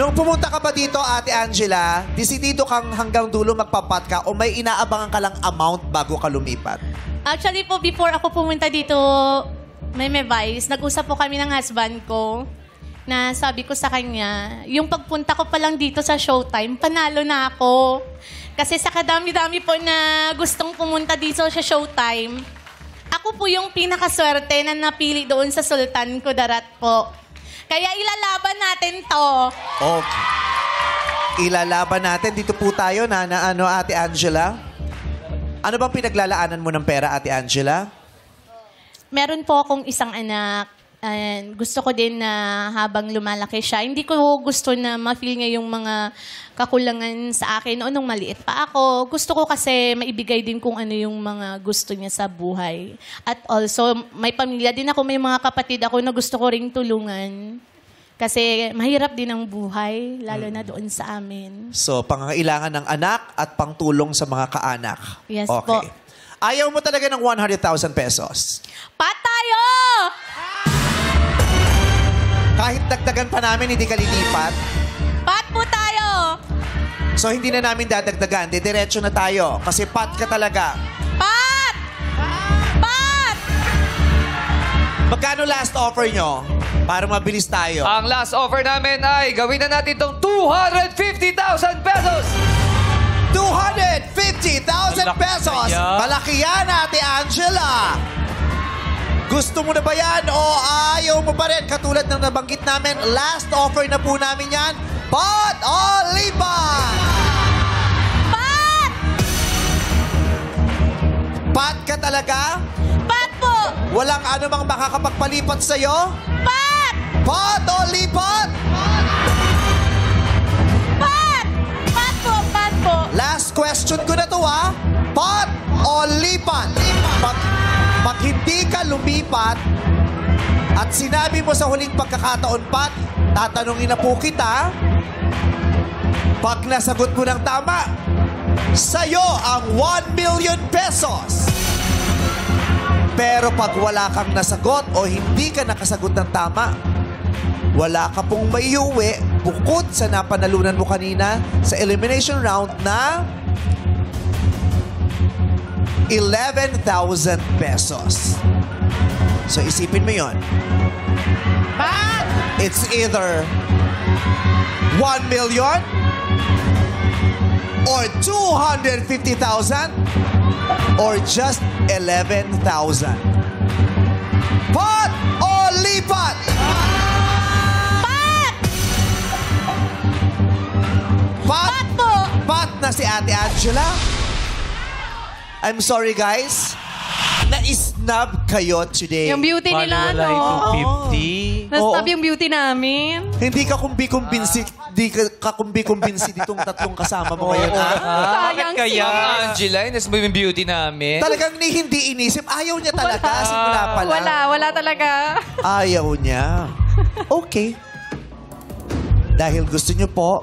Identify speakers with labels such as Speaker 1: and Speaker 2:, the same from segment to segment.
Speaker 1: Nung pumunta ka ba dito, Ate Angela, disidido kang hanggang dulo magpapat ka o may inaabangan ka lang amount bago ka lumipat?
Speaker 2: Actually po, before ako pumunta dito, may Vice, nag-usap po kami ng husband ko na sabi ko sa kanya, yung pagpunta ko pa lang dito sa Showtime, panalo na ako. Kasi sa kadami-dami po na gustong pumunta dito sa Showtime, ako po yung pinakaswerte na napili doon sa Sultan Kudarat po. Kaya ilalaban natin to.
Speaker 1: Okay. Ilalaban natin. Dito po tayo na ano, Ate Angela? Ano bang pinaglalaanan mo ng pera, Ate Angela?
Speaker 2: Meron po akong isang anak. And gusto ko din na habang lumalaki siya, hindi ko gusto na ma-feel niya yung mga kakulangan sa akin noon nung maliit pa ako. Gusto ko kasi maibigay din kung ano yung mga gusto niya sa buhay. At also, may pamilya din ako, may mga kapatid ako na gusto ko ring tulungan. Kasi mahirap din ang buhay, lalo na doon sa amin.
Speaker 1: So, pangangailangan ng anak at pangtulong sa mga kaanak.
Speaker 2: Yes
Speaker 1: okay.
Speaker 2: po.
Speaker 1: Ayaw mo talaga ng 100,000 pesos?
Speaker 2: Patayo!
Speaker 1: Kahit dagdagan pa namin, hindi ka lilipat?
Speaker 2: Pat po tayo!
Speaker 1: So, hindi na namin dadagdagan. Diretso na tayo. Kasi pat ka talaga.
Speaker 2: Pat! Pat!
Speaker 1: Magkano last offer nyo? Para mabilis tayo.
Speaker 3: Ang last offer namin ay gawin na natin itong 250,000 pesos!
Speaker 1: 250,000 pesos! Malaki yan, Ate Angela! Gusto mo na ba yan o ayaw mo pa rin? Katulad ng nabanggit namin, last offer na po namin yan. Pat o lipat?
Speaker 2: Pat!
Speaker 1: Pat ka talaga?
Speaker 2: Pat po!
Speaker 1: Walang anumang makakapagpalipat sa'yo?
Speaker 2: Pat!
Speaker 1: Pat o lipat?
Speaker 2: Pat! Pat po! Pat po!
Speaker 1: Last question ko na to, ha? Pat o lipat? Pag hindi ka lumipat at sinabi mo sa huling pagkakataon, Pat, tatanungin na po kita, pag nasagot mo ng tama, sa'yo ang 1 million pesos. Pero pag wala kang nasagot o hindi ka nakasagot ng tama, wala ka pong maiuwi bukod sa napanalunan mo kanina sa elimination round na 11,000 pesos. So, isipin mo yun.
Speaker 2: Pat!
Speaker 1: It's either 1 million or 250,000 or just 11,000. Pat o lipat?
Speaker 2: Pat! Pat po!
Speaker 1: Pat na si Ate Angela. I'm sorry, guys. Na-snub kayo today.
Speaker 4: Yung beauty nila, no?
Speaker 3: 250.
Speaker 4: Na-stop yung beauty namin.
Speaker 1: Hindi ka kumbi-kumbinsi, ditong tatlong kasama mo ngayon.
Speaker 3: Bakit kaya, Angela? Inas mo yung beauty namin?
Speaker 1: Talagang hindi inisip. Ayaw niya talaga. Simula pa lang.
Speaker 4: Wala talaga.
Speaker 1: Ayaw niya. Okay. Dahil gusto niyo po,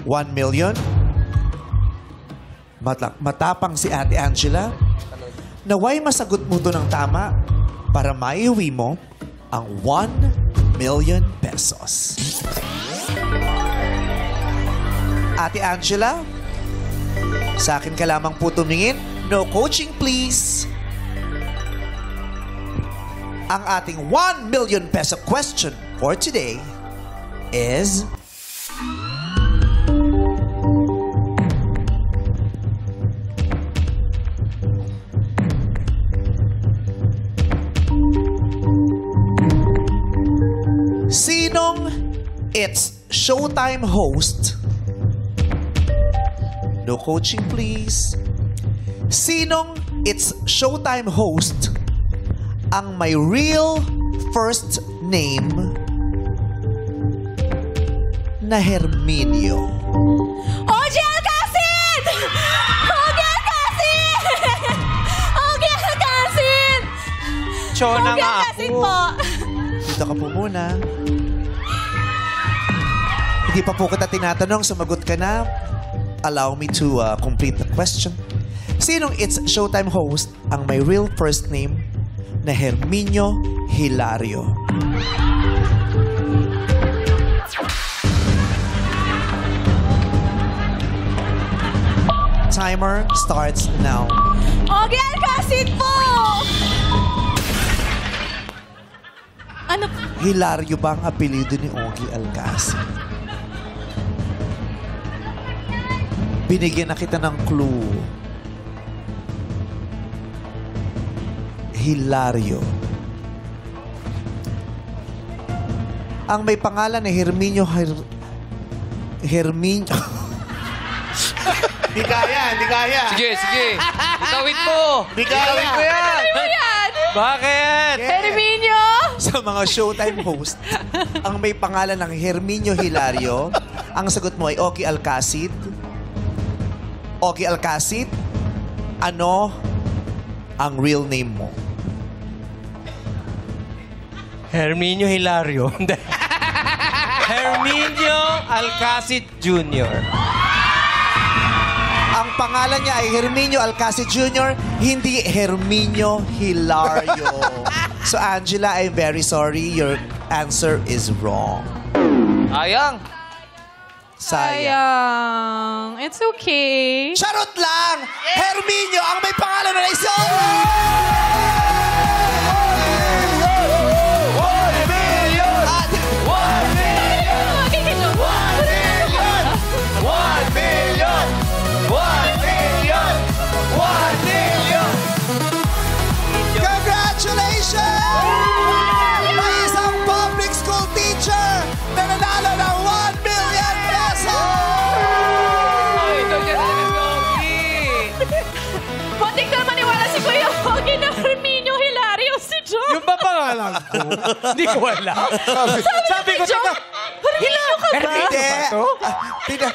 Speaker 1: 1 million. Matapang si Ate Angela. Naway masagot mo to ng tama para maiuwi mo ang 1 million pesos. Ate Angela, sa akin ka lamang po tumingin. No coaching, please. Ang ating 1 million peso question for today is... Sinong It's Showtime host? No coaching, please. Sinong It's Showtime host ang may real first name na Herminio?
Speaker 2: Ogie Alcacid! Ogie Alcacid! Ogie Alcacid!
Speaker 3: Chona
Speaker 2: Ogie
Speaker 3: nga
Speaker 2: Alcacid
Speaker 3: ako.
Speaker 2: po!
Speaker 1: Dito ka po muna. Hindi pa po kita tinatanong, sumagot ka na. Allow me to complete the question. Sinong It's Showtime host ang may real first name na Herminio Hilario? timer starts now.
Speaker 2: Okay, Alcacid po! Ano?
Speaker 1: Hilario ba ang apelido ni Ogie Alcacid? Binigyan na kita ng clue. Hilario. Ang may pangalan ni Herminio Herminio.
Speaker 5: Di kaya, di kaya.
Speaker 3: Sige, sige. Itawid mo.
Speaker 5: Di kaya.
Speaker 3: Itawid mo yan.
Speaker 4: Bakit?
Speaker 2: Herminio?
Speaker 1: Sa mga Showtime host, ang may pangalan ng Herminio Hilario, ang sagot mo ay Ogie Alcacid. Ogie Alcacid, ano ang real name mo?
Speaker 6: Herminio Hilario. Herminio Alcacid Jr.
Speaker 1: Ang pangalan niya ay Herminio Alcacid Jr., hindi Herminio Hilario. So Angela, I'm very sorry. Your answer is wrong.
Speaker 3: Ayang.
Speaker 1: Sayang.
Speaker 4: Sayang. It's okay.
Speaker 1: Charot lang! Herminio, ang may pangalan na isa! Congratulations! May isang public school teacher na nanalo ng 1 million pesos!
Speaker 3: Ay, ito dyan talaga si Ogie.
Speaker 2: Muntik na maniwala si Kuya Ogie na Herminio Hilario si John.
Speaker 6: Yung ba pangalan ko? Hindi ko alam. Sabi ko, teka,
Speaker 2: Hilario ka ba?
Speaker 1: Hindi.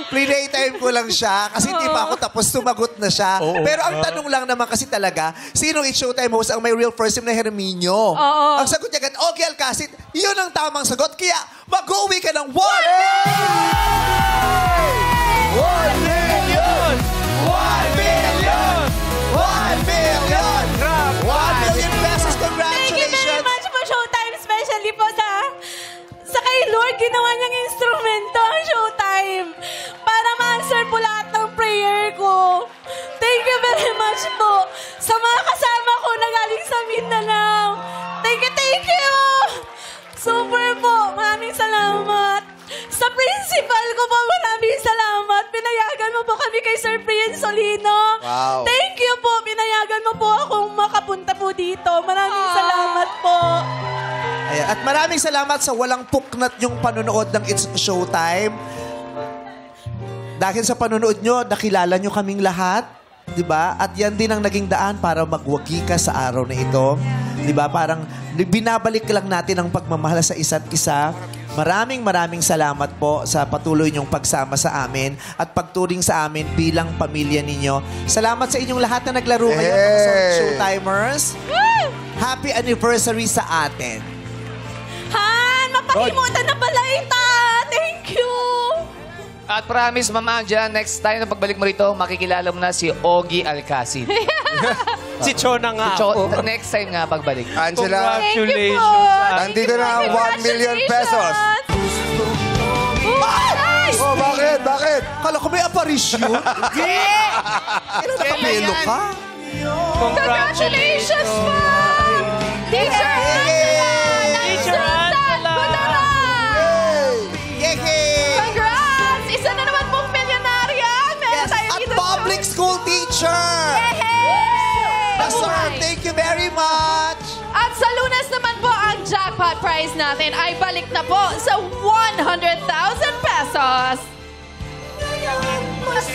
Speaker 1: Pre-time ko lang siya kasi hindi pa ako tapos sumagot na siya. Pero ang tanong lang naman kasi talaga, sino It's Showtime host ang may real first name na Herminio? Ang sagot niya agad, Ogie Alcacid, yun ang tamang sagot. Kaya mag-uwi ka ng 1 million! 1 million! 1 million! 1 million pesos!
Speaker 2: Thank you very
Speaker 1: Congratulations!
Speaker 2: much po Showtime, especially po sa kay Lord, ginawa niyang instrumento ang Showtime para ma-answer po lahat ng prayer ko. Thank you very much po sa mga kasama ko na galing sa Mindanao. Thank you! Super po, maraming salamat. Sa principal ko po, maraming salamat. Pinayagan mo po kami kay Sir Prian Solino.
Speaker 1: Wow.
Speaker 2: Thank you po, pinayagan mo po akong makapunta po dito. Maraming salamat po.
Speaker 1: Ayan. At maraming salamat sa walang puknat yung panonood ng It's Showtime. Dahil sa panonood nyo, nakilala nyo kaming lahat. Diba? At yan din ang naging daan para magwagi ka sa araw na ito. Diba? Parang binabalik lang natin ang pagmamahal sa isa't isa. Maraming salamat po sa patuloy niyong pagsama sa amin at pagturing sa amin bilang pamilya ninyo. Salamat sa inyong lahat na naglaro ngayon, mga Showtimers. Happy anniversary sa atin.
Speaker 2: Han, mapakalimutan na pala ita. Thank you.
Speaker 3: At promise, Ma'am Angela, next time na pagbalik mo rito, makikilala mo na si Ogie Alcacid.
Speaker 6: si Chona nga ako.
Speaker 3: Next time nga pagbalik.
Speaker 5: Angela,
Speaker 6: Congratulations.
Speaker 5: nandito na ang 1 million pesos. Oh, bakit? Bakit?
Speaker 1: Kala ko may aparisyon. Hindi! Nakapelo ka?
Speaker 2: Congratulations, Ma'am! Teacher Angela!
Speaker 6: Teacher Angela!
Speaker 1: Yay!
Speaker 2: Congrats! Isa na naman pong milyonarya! Meron
Speaker 1: Yes,
Speaker 2: tayo
Speaker 1: at
Speaker 2: dito
Speaker 1: public school teacher! Yes, sir. Thank you very much!
Speaker 4: At sa Lunes naman po, ang jackpot prize natin ay balik na po sa 100,000 pesos.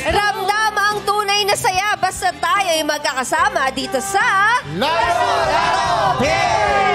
Speaker 7: Ramdam ang tunay na saya basta tayo'y magkakasama dito sa...
Speaker 1: Laro! Laro! Pay!